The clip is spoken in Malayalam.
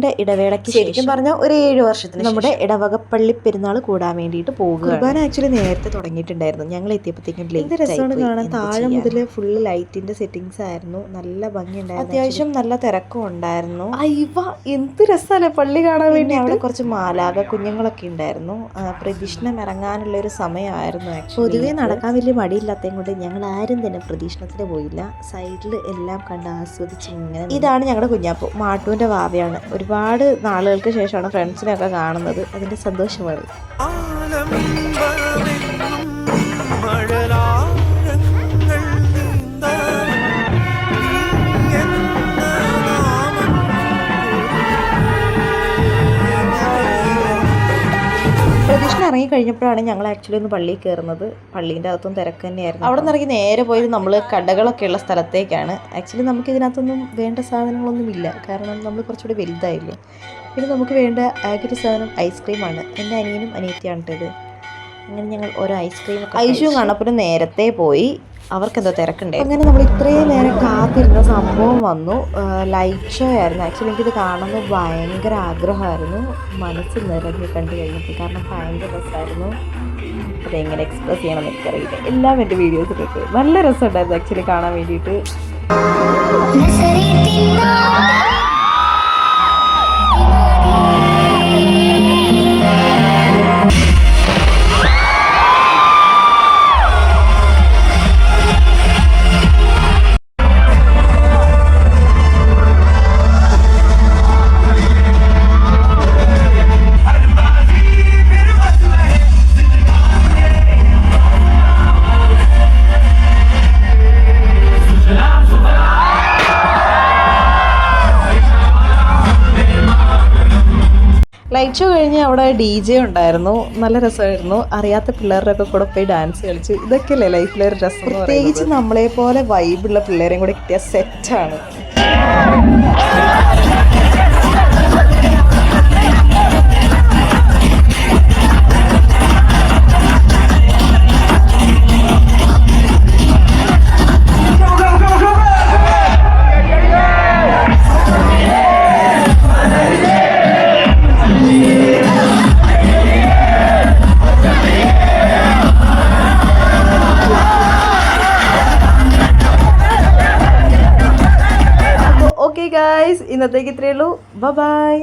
നീണ്ട ഇടവേളയ്ക്ക് ശരിക്കും പറഞ്ഞാൽ ഒരു 7 വർഷത്തിന് നമ്മുടെ ഇടവകപ്പള്ളി പെരുന്നാൾ കൂടാൻ വേണ്ടിയിട്ട് പോകുക. കുർബാന ആക്ച്വലി നേരത്തെ തുടങ്ങിയിട്ടുണ്ടായിരുന്നു. ഞങ്ങൾ എത്തിയപ്പോഴത്തേക്കും എന്ത് രസമാണ് കാണാൻ. താഴെ മുതൽ ഫുള്ള് ലൈറ്റിന്റെ സെറ്റിങ്സ് ആയിരുന്നു. നല്ല ഭംഗിയുണ്ടായിരുന്നു. അത്യാവശ്യം നല്ല തിരക്കും ഉണ്ടായിരുന്നു. എന്ത് രസമല്ലേ പള്ളി കാണാൻ വേണ്ടി. അവിടെ കുറച്ച് മാലാക കുഞ്ഞുങ്ങളൊക്കെ ഉണ്ടായിരുന്നു. പ്രദക്ഷിണം ഇറങ്ങാനുള്ള ഒരു സമയമായിരുന്നു. പൊതുവെ നടക്കാൻ വലിയ മടിയില്ലാത്തതും കൊണ്ട് ഞങ്ങൾ ആരും തന്നെ പ്രദക്ഷിണത്തിന് പോയില്ല. സൈഡിൽ എല്ലാം കണ്ട് ആസ്വദിച്ച് ഇങ്ങനെ. ഇതാണ് ഞങ്ങളുടെ കുഞ്ഞാപ്പു, മാട്ടുവിന്റെ വാവയാണ്. ഒരുപാട് നാളുകൾക്ക് ശേഷമാണ് ഫ്രണ്ട്സിനെയൊക്കെ കാണുന്നത്. അതിന്റെ സന്തോഷമാണ്. പ്രദക്ഷിണം ഇറങ്ങി കഴിഞ്ഞപ്പോഴാണ് ഞങ്ങൾ ആക്ച്വലി ഒന്ന് പള്ളിയിൽ കയറുന്നത്. പള്ളീൻ്റെ അകത്തും തിരക്ക് തന്നെയായിരുന്നു. അവിടെ നിന്ന് ഇറങ്ങി നേരെ പോയത് നമ്മൾ കടകളൊക്കെ ഉള്ള സ്ഥലത്തേക്കാണ്. ആക്ച്വലി നമുക്ക് ഇതിനകത്തൊന്നും വേണ്ട സാധനങ്ങളൊന്നും ഇല്ല, കാരണം നമ്മൾ കുറച്ചുകൂടി വലുതായില്ലേ. പിന്നെ നമുക്ക് വേണ്ട ആകെ സാധനം ഐസ്ക്രീമാണ്. എൻ്റെ അനിയനും അനിയത്തിയാണ് ഇത്. അങ്ങനെ ഞങ്ങൾ ഓരോ ഐസ്ക്രീമൊക്കെ ഐഷുവും കണ്ടപ്പോൾ നേരത്തെ പോയി. അവർക്കെന്തോ തിരക്കുണ്ടായി. അങ്ങനെ നമ്മൾ ഇത്രയും നേരം കാത്തിരുന്ന സംഭവം വന്നു. ലൈറ്റ് ഷോ ആയിരുന്നു. ആക്ച്വലി എനിക്കിത് കാണുന്നത് ഭയങ്കര ആഗ്രഹമായിരുന്നു. മനസ്സ് നിറഞ്ഞ് കണ്ടു കഴിഞ്ഞപ്പോൾ, കാരണം ഭയങ്കര രസമായിരുന്നു. അതെങ്ങനെ എക്സ്പ്രസ് ചെയ്യണമെന്ന് എനിക്കറിയില്ല. എല്ലാം എൻ്റെ വീഡിയോസിലിട്ട് നല്ല രസമുണ്ടായിരുന്നു ആക്ച്വലി കാണാൻ വേണ്ടിയിട്ട്. ലൈറ്റ് ഷോ കഴിഞ്ഞ് അവിടെ DJ ഉണ്ടായിരുന്നു. നല്ല രസമായിരുന്നു. അറിയാത്ത പിള്ളേരുടെ കൂടെ പോയി ഡാൻസ് കളിച്ചു. ഇതൊക്കെയല്ലേ ലൈഫിലൊരു രസം. പ്രത്യേകിച്ച് നമ്മളെ പോലെ വൈബുള്ള പിള്ളേരെയും കൂടെ കിട്ടിയ സെറ്റാണ്. ഓക്കെ ഗായ്സ്, ഇന്നത്തേക്ക് ഇത്രയേ ഉള്ളൂ. ബൈ.